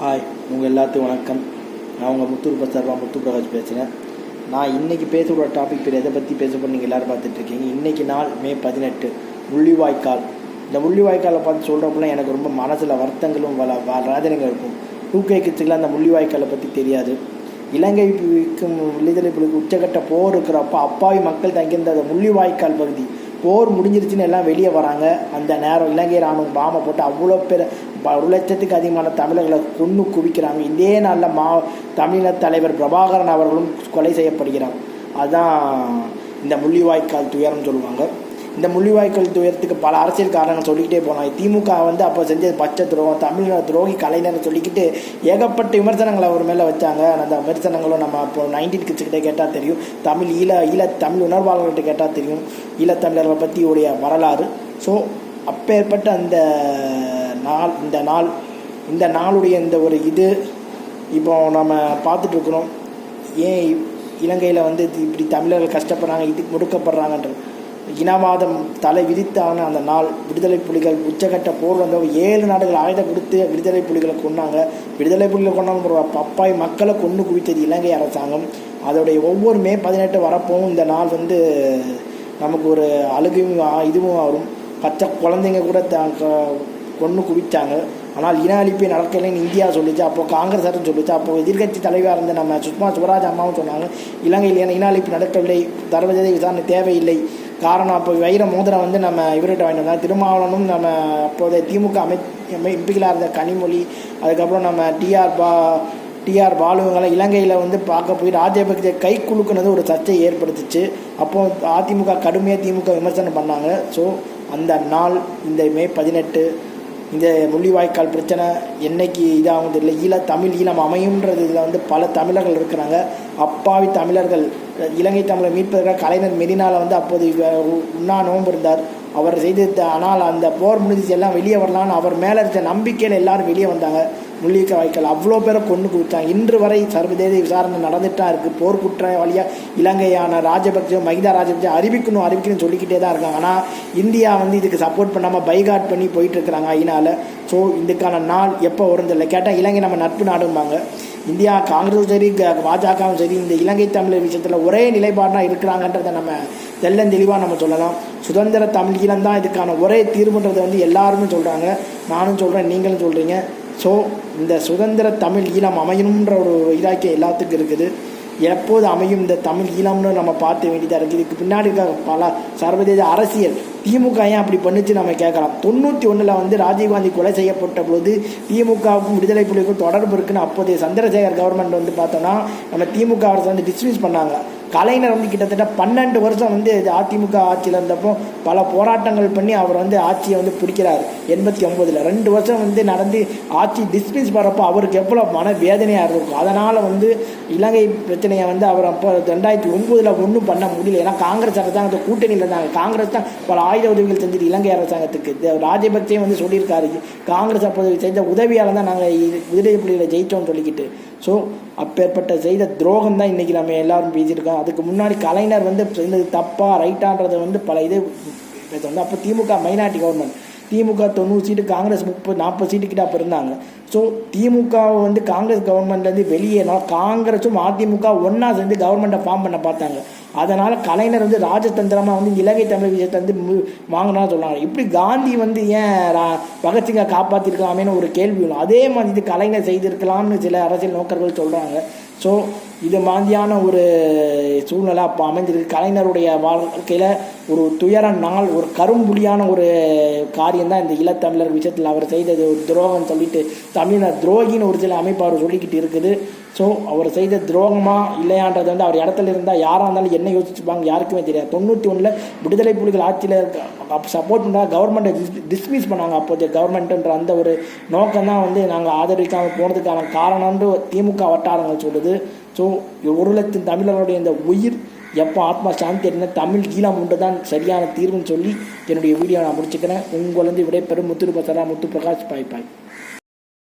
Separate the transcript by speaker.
Speaker 1: Hi, உங்கள் எல்லாத்துக்கும் வணக்கம். நான் உங்கள் முத்து பிரகாஷ் பேசுகிறேன். நான் இன்றைக்கி பேசுகிற டாபிக் பேர் எதை பற்றி பேச போகிறேன் நீங்கள் எல்லோரும் பார்த்துட்ருக்கீங்க. இன்றைக்கி நாள் மே 18 முள்ளிவாய்க்கால். இந்த முள்ளிவாய்க்காலை பார்த்து சொல்கிறப்பெல்லாம் எனக்கு ரொம்ப மனசில் வருத்தங்களும் வேதனைகள் இருக்கும். 2K கிட்ஸுக்கெலாம் அந்த முள்ளிவாய்க்காலை பற்றி தெரியாது. இலங்கைக்கும் விடுதலை புலிக்கு உச்சகட்ட போர் இருக்கிறப்ப அப்பாவி மக்கள் தங்கியிருந்த அந்த முள்ளிவாய்க்கால் பகுதி போர் முடிஞ்சிருச்சுன்னு எல்லாம் வெளியே வராங்க. அந்த நேரம் இலங்கை இராணுவம் பாமை போட்டு அவ்வளோ பேர் 1 லட்சத்துக்கு அதிகமான தமிழர்களை கொன்று குவிக்கிறாங்க. இதே நாளில் தமிழக தலைவர் பிரபாகரன் அவர்களும் கொலை செய்யப்படுகிறாங்க. அதுதான் இந்த முள்ளிவாய்க்கால் துயரம் சொல்லுவாங்க. இந்த முள்ளிவாய்க்கால் துயரத்துக்கு பல அரசியல் காரணங்கள் சொல்லிக்கிட்டே போனாங்க. திமுக அப்போ செஞ்சது பச்சை துரோகம், தமிழக துரோகி கலைஞர்னு சொல்லிக்கிட்டு ஏகப்பட்ட விமர்சனங்களை அவர் மேலே வச்சாங்க. அந்த விமர்சனங்களும் நம்ம இப்போ 90 கிட்ஸ்கிட்ட கேட்டால் தெரியும், தமிழ் உணர்வாளர்கிட்ட கேட்டால் தெரியும் ஈழத்தமிழர்களை பற்றி உடைய வரலாறு. ஸோ அப்பேற்பட்ட இந்த நாளுடைய இந்த ஒரு இது இப்போ நம்ம பார்த்துட்ருக்குறோம். ஏன் இலங்கையில் இப்படி தமிழர்கள் கஷ்டப்படுறாங்க, இதுக்கு முடுக்கப்படுறாங்கன்ற இனவாதம் தலை விதித்தான அந்த நாள். விடுதலை புலிகள் உச்சகட்ட போர் வந்தவங்க 7 நாடுகள் ஆயுதம் கொடுத்து விடுதலை புலிகளை கொண்டாங்க. விடுதலை புலிகளை கொண்டாங்க பப்பாய் மக்களை கொண்டு குவித்தது இலங்கை அரசாங்கம். அதோடைய ஒவ்வொரு மே 18 வரப்போவும் இந்த நாள் நமக்கு ஒரு அழுகையும் இதுவும் வரும். பச்சை குழந்தைங்க கூட கொண்டு குவித்தாங்க. ஆனால் இன அழிப்பை நடக்கலைன்னு இந்தியா சொல்லிச்சு. அப்போது காங்கிரஸ் அரசு சொல்லிச்சு. அப்போது எதிர்கட்சி தலைவராக இருந்த நம்ம சுஷ்மா ஸ்வராஜ் அம்மாவும் சொன்னாங்க, இலங்கையில் இன அழிப்பு நடக்கவில்லை, சர்வதேச விசாரணை தேவையில்லை. காரணம் அப்போ வைர மோதிரம் நம்ம இவர்கிட்ட வாங்கிட்டு வந்தாங்க. திருமாவளவனும் நம்ம அப்போதைய திமுக எம்பிக்களாக இருந்த கனிமொழி, அதுக்கப்புறம் நம்ம டிஆர் பாலுவங்களாம் இலங்கையில் பார்க்க போய் ராஜபக்சே கை குலுக்குனது ஒரு சர்ச்சை ஏற்படுத்துச்சு. அப்போது அதிமுக கடுமையாக திமுக விமர்சனம் பண்ணாங்க. ஸோ அந்த நாள் இந்த மே 18 இந்த முள்ளிவாய்க்கால் பிரச்சனை என்னைக்கு இதாகும் தெரியல. ஈழம் அமையும்ன்றது இதில் பல தமிழர்கள் இருக்கிறாங்க. அப்பாவி தமிழர்கள் இலங்கை தமிழர் மீட்பதற்காக கலைஞர் மெரினாவில் அப்போது உண்ணா நோன்பு இருந்தார். அவர் செய்து ஆனால் அந்த போர் முடிஞ்சு எல்லாம் வெளியே வரலான்னு அவர் மேலே இருந்த நம்பிக்கையில் எல்லாரும் வெளியே வந்தாங்க. முள்ளிவாய்க்கால் அவ்வளோ பேரை கொண்டு குவித்தாங்க. இன்று வரை சர்வதேச விசாரணை நடந்துகிட்டா இருக்குது. போர் குற்றவாளியாக இலங்கையான மஹிந்தா ராஜபக்சே அறிவிக்கணும்னு சொல்லிக்கிட்டே தான் இருக்காங்க. ஆனால் இந்தியா இதுக்கு சப்போர்ட் பண்ணாமல் பைகாட் பண்ணி போயிட்டுருக்குறாங்க ஐநாவில். ஸோ இதுக்கான நாள் எப்போ வரும்னு கேட்டால் இலங்கை நம்ம நட்பு நாடும்பாங்க. இந்தியா காங்கிரஸும் சரி பாஜகவும் சரி இந்த இலங்கை தமிழர் விஷயத்தில் ஒரே நிலைப்பாடாக இருக்கிறாங்கன்றதை நம்ம தெளிவாக நம்ம சொல்லலாம். சுதந்திர தமிழ் ஈழம் தான் இதுக்கான ஒரே தீர்வுன்றதை எல்லாருமே சொல்கிறாங்க. நானும் சொல்கிறேன், நீங்களும் சொல்கிறீங்க. ஸோ இந்த சுதந்திர தமிழ் ஈழம் அமையணுன்ற ஒரு இதாக்கிய எல்லாத்துக்கும் இருக்குது. எப்போது அமையும் இந்த தமிழ் ஈழம்னு நம்ம பார்த்து வேண்டியதாக இருக்குது. இதுக்கு பின்னாடி இருக்க பல சர்வதேச அரசியல் திமுக ஏன் அப்படி பண்ணிச்சு நம்ம கேட்கலாம். 91 ராஜீவ்காந்தி கொலை செய்யப்பட்ட போது திமுகவுக்கும் விடுதலை புலிகளுக்கும் தொடர்பு இருக்குன்னு அப்போதைய சந்திரசேகர் கவர்மெண்ட் பார்த்தோன்னா நம்ம திமுக அரசு டிஸ்மிஸ் பண்ணாங்க. கலைஞர் கிட்டத்தட்ட 12 வருஷம் அதிமுக ஆட்சியில் இருந்தப்போ பல போராட்டங்கள் பண்ணி அவர் ஆட்சியை பிடிக்கிறார். 89 2 வருஷம் நடந்து ஆட்சி டிஸ்மிஸ் பண்ணுறப்போ அவருக்கு எவ்வளோ மன வேதனையாக இருக்கும். அதனால் இலங்கை பிரச்சனையை அவர் அப்போ 2009 ஒன்றும் பண்ண முடியல. ஏன்னா காங்கிரஸ் அரசாங்கத்தை கூட்டணியில் இருந்தாங்க. காங்கிரஸ் தான் பல ஆயுத உதவிகள் செஞ்சுட்டு இலங்கை அரசாங்கத்துக்கு. ராஜபக்சே சொல்லியிருக்காரு, காங்கிரஸ் அப்போது செஞ்ச உதவியால் தான் நாங்கள் விடுதலை புலிகளை ஜெயித்தோம்னு சொல்லிக்கிட்டு. ஸோ அப்பேற்பட்ட செய்த துரோகம் தான் இன்றைக்கி நம்ம எல்லாரும் பேசியிருக்கோம். அதுக்கு முன்னாடி கலைஞர் செய்தது தப்பா ரைட்டான்றது பல இது பேசுவாங்க. அப்போ திமுக மைனாரிட்டி கவர்மெண்ட், திமுக 90 சீட்டு, காங்கிரஸ் 30-40 சீட்டுக்கிட்ட அப்போ இருந்தாங்க. ஸோ திமுகவை காங்கிரஸ் கவர்மெண்ட்லேருந்து வெளியேனா காங்கிரஸும் அதிமுக ஒன்றா சேர்ந்து கவர்மெண்ட்டை ஃபார்ம் பண்ண பார்த்தாங்க. அதனால் கலைஞர் ராஜதந்திரமாக இலங்கை தமிழ் விஷயத்தை வாங்கினா சொன்னாங்க. இப்படி காந்தி ஏன் பகத்சிங்கை காப்பாற்றிருக்கலாமேன்னு ஒரு கேள்வி வரும். அதே மாதிரி இது கலைஞர் செய்திருக்கலாம்னு சில அரசியல் நோக்கர்கள் சொல்கிறாங்க. ஸோ இது மாதிரியான ஒரு சூழ்நிலை அப்போ அமைஞ்சிருக்கு. கலைஞருடைய வாழ்க்கையில் ஒரு துயர நாள், ஒரு கரும்புலியான ஒரு காரியம்தான் இந்த ஈழத்தமிழர் விஷயத்தில் அவர் செய்தது ஒரு துரோகம் சொல்லிட்டு தமிழர் துரோகின்னு ஒரு சில அமைப்பு அவர் சொல்லிக்கிட்டு இருக்குது. ஸோ அவர் செய்த துரோகமாக இல்லையான்றது அவர் இடத்துல இருந்தால் யாராக இருந்தாலும் என்ன யோசிச்சுப்பாங்க யாருக்குமே தெரியாது. 91 விடுதலை புலிகள் ஆட்சியில் சப்போர்ட் பண்ணால் கவர்மெண்ட்டை டிஸ்மிஸ் பண்ணாங்க. அப்போதைய கவர்மெண்ட்டுன்ற அந்த ஒரு நோக்கம் தான் நாங்கள் ஆதரிக்காமல் போனதுக்கான காரணம்னு திமுக வட்டாரங்கள் சொல்லுது. ஸோ 1 லட்சம் தமிழர்களுடைய இந்த உயிர் எப்போ ஆத்மா சாந்தி அடைந்த தமிழ் ஈழம் ஒன்று தான் சரியான தீர்வுன்னு சொல்லி என்னுடைய வீடியோ நான் முடிச்சுக்கிறேன். உங்களிருந்து விடைபெறும் முத்து பிரகாஷ். பாய்.